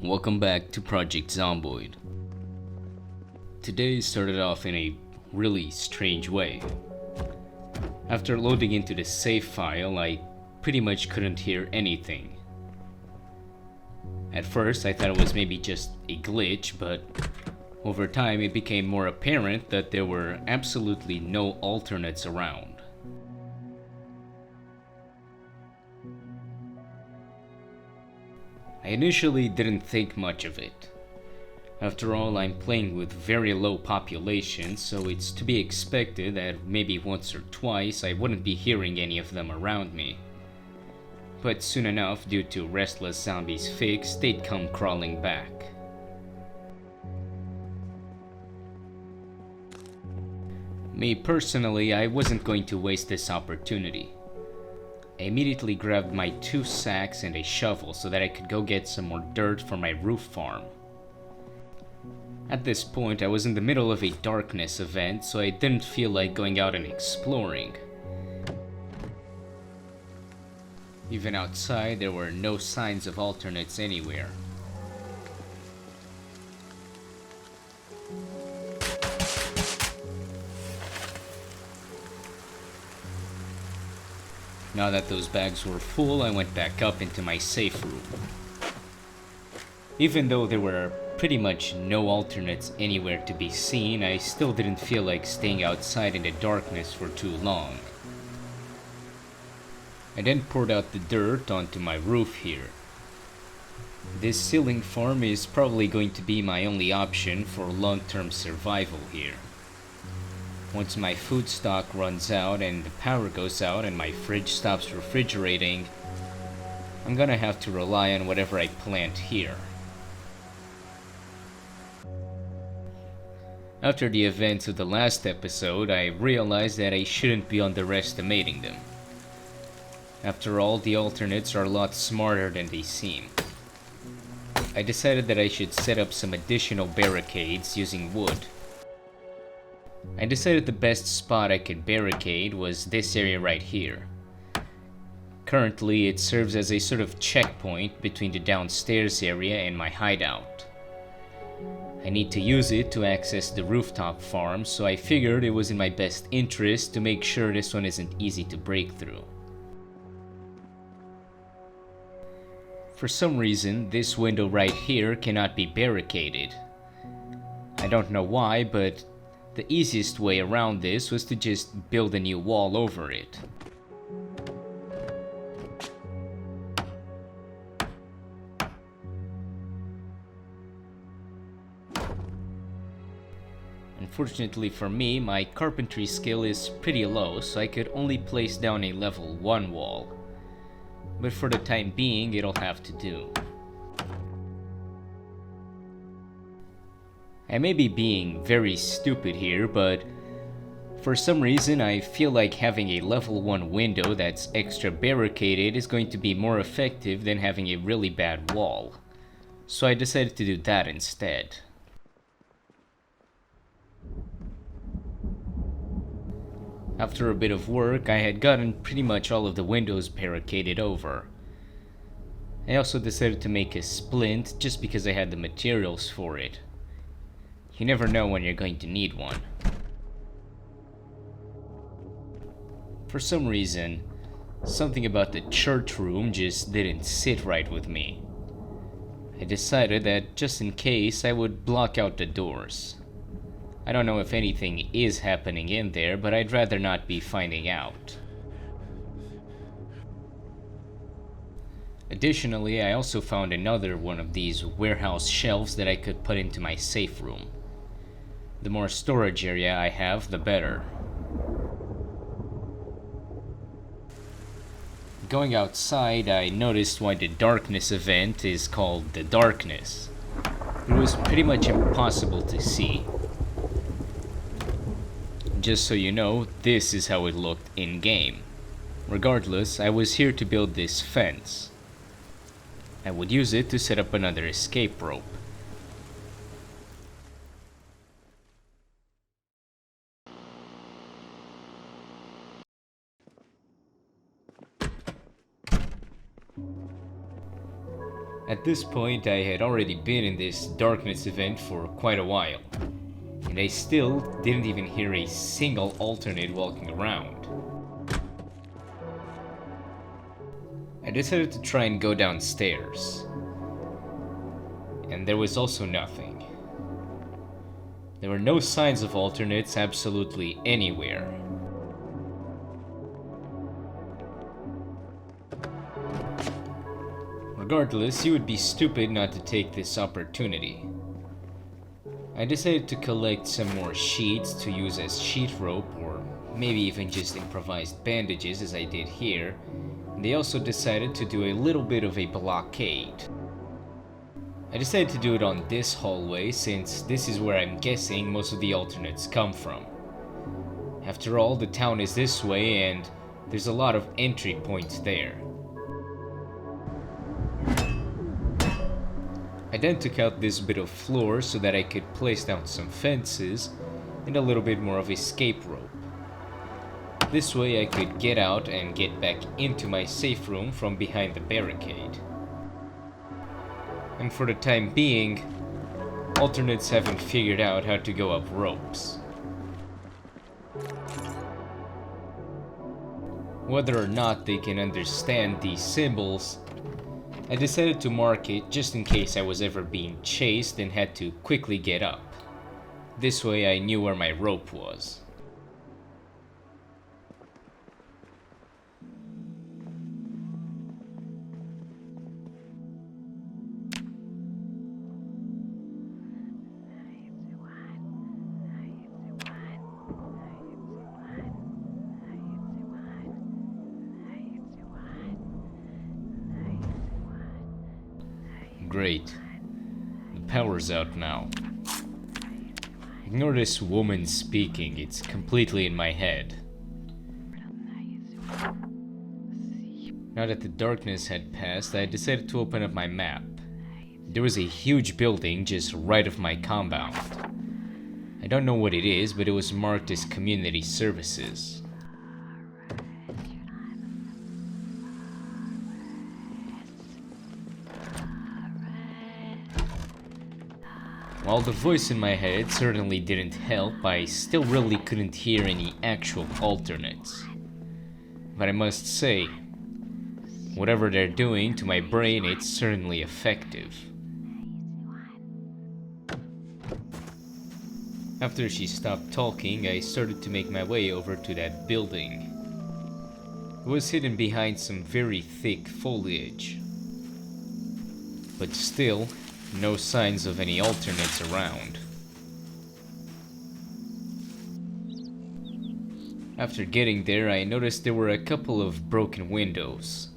Welcome back to Project Zomboid. Today started off in a really strange way. After loading into the save file, I pretty much couldn't hear anything. At first I thought it was maybe just a glitch, but over time it became more apparent that there were absolutely no alternates around. I initially didn't think much of it. After all, I'm playing with very low populations, so it's to be expected that maybe once or twice I wouldn't be hearing any of them around me. But soon enough, due to Restless Zombies fix, they'd come crawling back. Me personally, I wasn't going to waste this opportunity. I immediately grabbed my 2 sacks and a shovel so that I could go get some more dirt for my roof farm. At this point, I was in the middle of a darkness event, so I didn't feel like going out and exploring. Even outside, there were no signs of alternates anywhere. Now that those bags were full, I went back up into my safe room. Even though there were pretty much no alternates anywhere to be seen, I still didn't feel like staying outside in the darkness for too long. I then poured out the dirt onto my roof here. This ceiling farm is probably going to be my only option for long-term survival here. Once my food stock runs out and the power goes out and my fridge stops refrigerating, I'm gonna have to rely on whatever I plant here. After the events of the last episode, I realized that I shouldn't be underestimating them. After all, the alternates are a lot smarter than they seem. I decided that I should set up some additional barricades using wood. I decided the best spot I could barricade was this area right here. Currently, it serves as a sort of checkpoint between the downstairs area and my hideout. I need to use it to access the rooftop farm, so I figured it was in my best interest to make sure this one isn't easy to break through. For some reason, this window right here cannot be barricaded. I don't know why, but the easiest way around this was to just build a new wall over it. Unfortunately for me, my carpentry skill is pretty low, so I could only place down a level 1 wall. But for the time being, it'll have to do. I may be being very stupid here, but for some reason I feel like having a level 1 window that's extra barricaded is going to be more effective than having a really bad wall. So I decided to do that instead. After a bit of work, I had gotten pretty much all of the windows barricaded over. I also decided to make a splint just because I had the materials for it. You never know when you're going to need one. For some reason, something about the church room just didn't sit right with me. I decided that just in case, I would block out the doors. I don't know if anything is happening in there, but I'd rather not be finding out. Additionally, I also found another one of these warehouse shelves that I could put into my safe room. The more storage area I have, the better. going outside, I noticed why the darkness event is called the darkness. It was pretty much impossible to see. Just so you know, this is how it looked in-game. Regardless, I was here to build this fence. I would use it to set up another escape rope. At this point, I had already been in this darkness event for quite a while, and I still didn't even hear a single alternate walking around. I decided to try and go downstairs, and there was also nothing. There were no signs of alternates absolutely anywhere. Regardless, you would be stupid not to take this opportunity. I decided to collect some more sheets to use as sheet rope, or maybe even just improvised bandages as I did here. And they also decided to do a little bit of a blockade. I decided to do it on this hallway since this is where I'm guessing most of the alternates come from. After all, the town is this way and there's a lot of entry points there. I then took out this bit of floor so that I could place down some fences and a little bit more of escape rope. This way I could get out and get back into my safe room from behind the barricade. And for the time being, alternates haven't figured out how to go up ropes. Whether or not they can understand these symbols, I decided to mark it just in case I was ever being chased and had to quickly get up. This way I knew where my rope was. Great. The power's out now. Ignore this woman speaking, it's completely in my head. Now that the darkness had passed, I decided to open up my map. There was a huge building just right of my compound. I don't know what it is, but it was marked as community services. While the voice in my head certainly didn't help, I still really couldn't hear any actual alternates. But I must say, whatever they're doing to my brain, it's certainly effective. After she stopped talking, I started to make my way over to that building. It was hidden behind some very thick foliage. But still, no signs of any alternates around. After getting there, I noticed there were a couple of broken windows.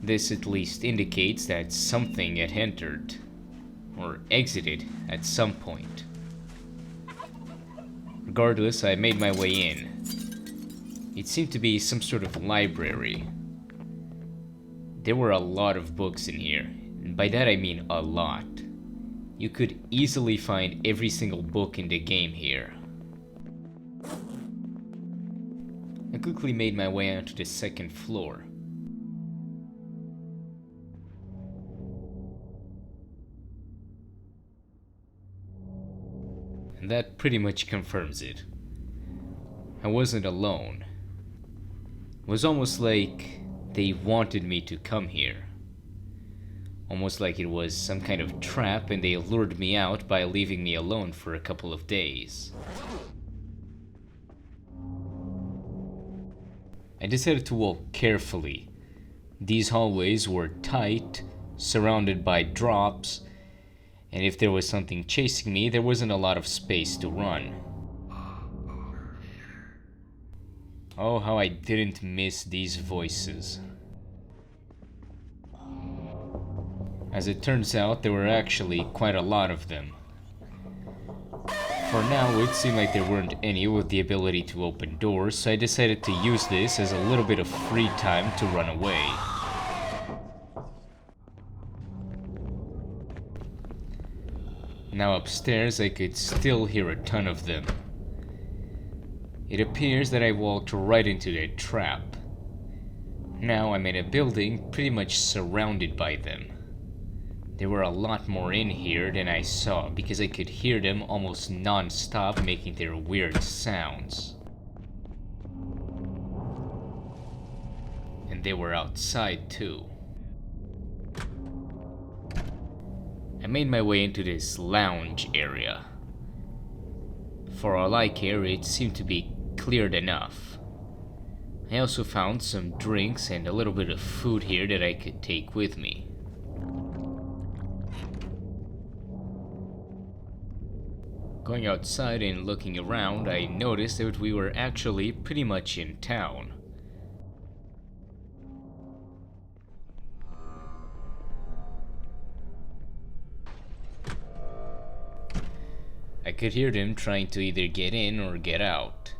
This at least indicates that something had entered, or exited at some point. Regardless, I made my way in. It seemed to be some sort of library. There were a lot of books in here. And by that I mean a lot. You could easily find every single book in the game here. I quickly made my way onto the second floor. And that pretty much confirms it. I wasn't alone. It was almost like they wanted me to come here. Almost like it was some kind of trap and they lured me out by leaving me alone for a couple of days. I decided to walk carefully. These hallways were tight, surrounded by drops, and if there was something chasing me, there wasn't a lot of space to run. Oh, how I didn't miss these voices. As it turns out, there were actually quite a lot of them. For now, it seemed like there weren't any with the ability to open doors, so I decided to use this as a little bit of free time to run away. Now upstairs, I could still hear a ton of them. It appears that I walked right into their trap. Now I'm in a building pretty much surrounded by them. There were a lot more in here than I saw because I could hear them almost non-stop making their weird sounds. And they were outside too. I made my way into this lounge area. For all I care, it seemed to be cleared enough. I also found some drinks and a little bit of food here that I could take with me. Going outside and looking around, I noticed that we were actually pretty much in town. I could hear them trying to either get in or get out.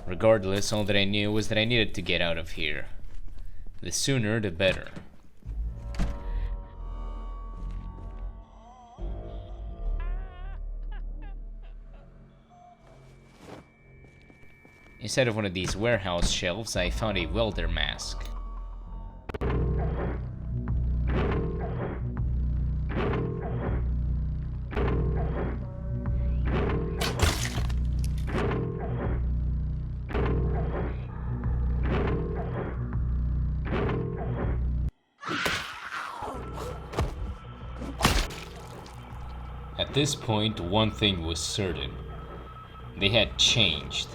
Regardless, all that I knew was that I needed to get out of here. The sooner, the better. Inside of one of these warehouse shelves, I found a welder mask. At this point, one thing was certain. They had changed.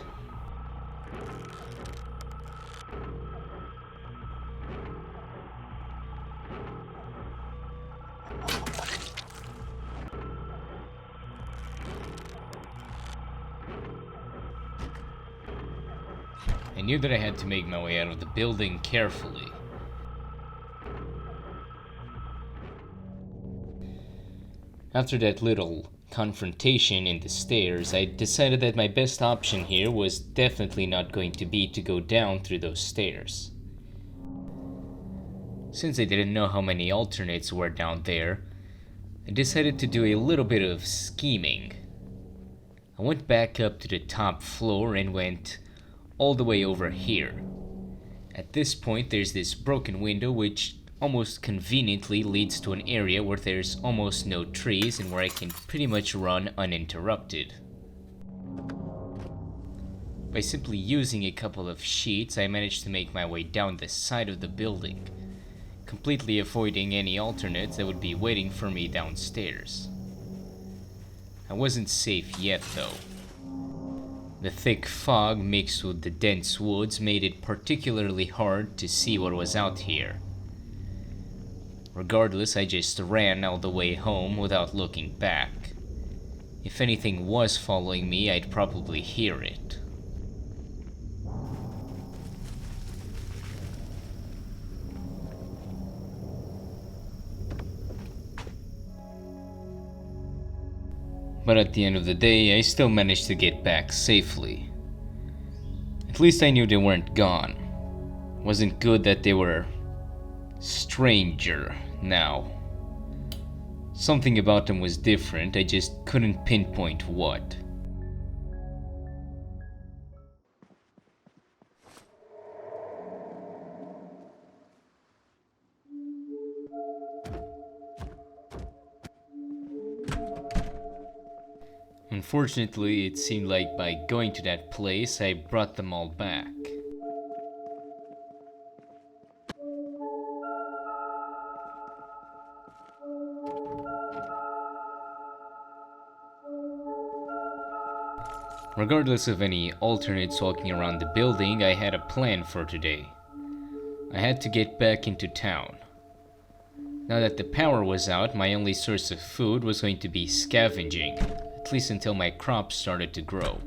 I knew that I had to make my way out of the building carefully. After that little confrontation in the stairs, I decided that my best option here was definitely not going to be to go down through those stairs. Since I didn't know how many alternates were down there, I decided to do a little bit of scheming. I went back up to the top floor and went all the way over here. At this point, there's this broken window which almost conveniently leads to an area where there's almost no trees and where I can pretty much run uninterrupted. By simply using a couple of sheets, I managed to make my way down the side of the building, completely avoiding any alternates that would be waiting for me downstairs. I wasn't safe yet though. The thick fog mixed with the dense woods made it particularly hard to see what was out here. Regardless, I just ran all the way home without looking back. If anything was following me, I'd probably hear it. But at the end of the day, I still managed to get back safely. At least I knew they weren't gone. Wasn't good that they were stranger now. Something about them was different, I just couldn't pinpoint what. Unfortunately, it seemed like by going to that place, I brought them all back. Regardless of any alternates walking around the building, I had a plan for today. I had to get back into town. Now that the power was out, my only source of food was going to be scavenging, at least until my crops started to grow.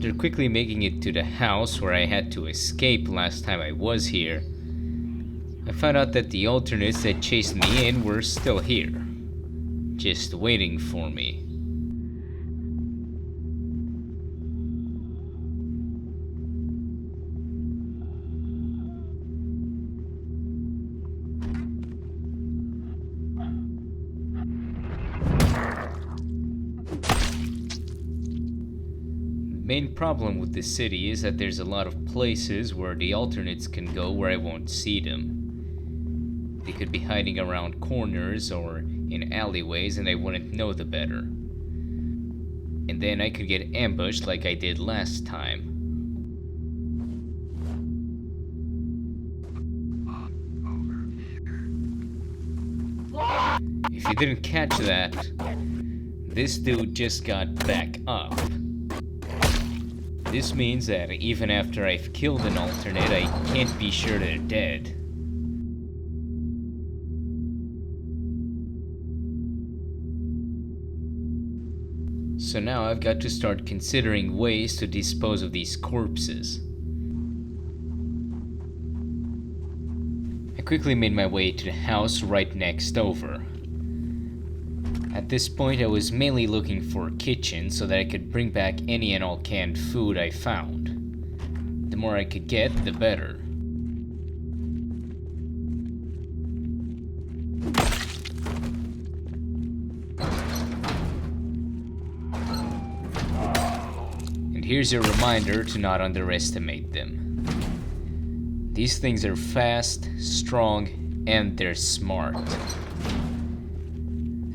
After quickly making it to the house where I had to escape last time I was here, I found out that the alternates that chased me in were still here, just waiting for me. The main problem with this city is that there's a lot of places where the alternates can go where I won't see them. They could be hiding around corners or in alleyways and I wouldn't know the better. And then I could get ambushed like I did last time. If you didn't catch that, this dude just got back up. This means that even after I've killed an alternate, I can't be sure they're dead. So now I've got to start considering ways to dispose of these corpses. I quickly made my way to the house right next over. At this point I was mainly looking for a kitchen so that I could bring back any and all canned food I found. The more I could get, the better. And here's a reminder to not underestimate them. These things are fast, strong, and they're smart.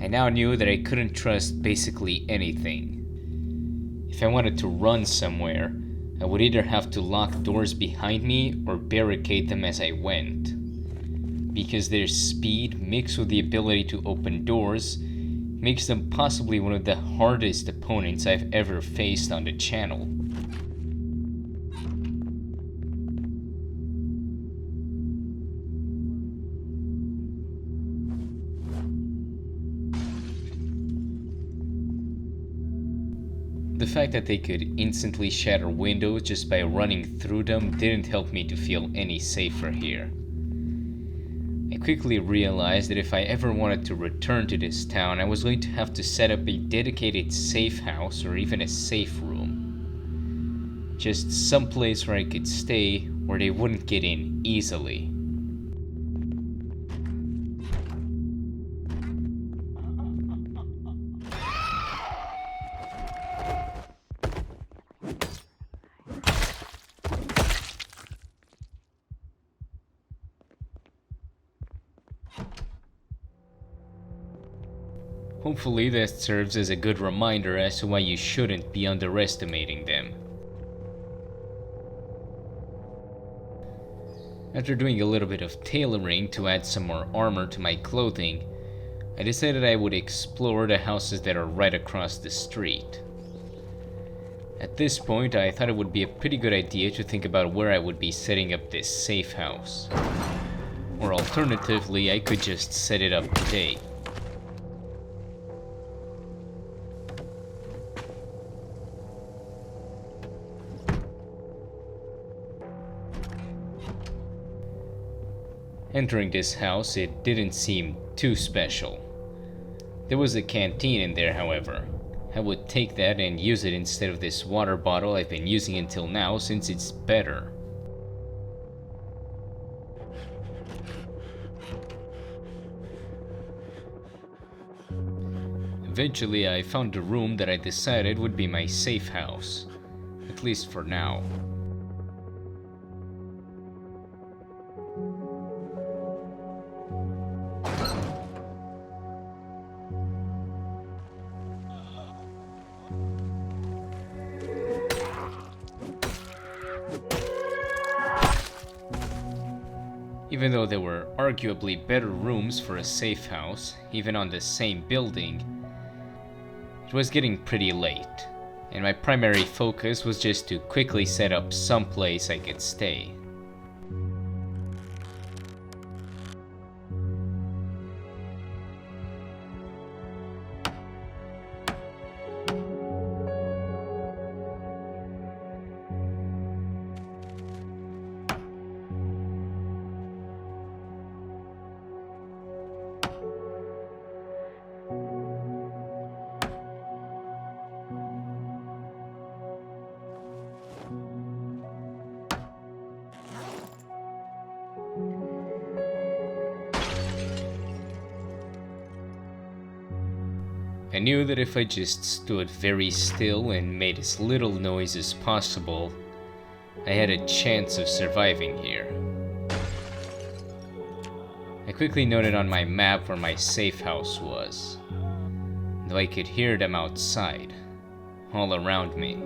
I now knew that I couldn't trust basically anything. If I wanted to run somewhere, I would either have to lock doors behind me or barricade them as I went. Because their speed mixed with the ability to open doors makes them possibly one of the hardest opponents I've ever faced on the channel. The fact that they could instantly shatter windows just by running through them didn't help me to feel any safer here. I quickly realized that if I ever wanted to return to this town, I was going to have to set up a dedicated safe house or even a safe room. Just some place where I could stay where they wouldn't get in easily. Hopefully that serves as a good reminder as to why you shouldn't be underestimating them. After doing a little bit of tailoring to add some more armor to my clothing, I decided I would explore the houses that are right across the street. At this point, I thought it would be a pretty good idea to think about where I would be setting up this safe house. Or alternatively, I could just set it up today. Entering this house, it didn't seem too special. There was a canteen in there, however. I would take that and use it instead of this water bottle I've been using until now, since it's better. Eventually, I found a room that I decided would be my safe house, at least for now. Even though there were arguably better rooms for a safe house, even on the same building, it was getting pretty late, and my primary focus was just to quickly set up some place I could stay. I knew that if I just stood very still and made as little noise as possible, I had a chance of surviving here. I quickly noted on my map where my safe house was, though I could hear them outside, all around me.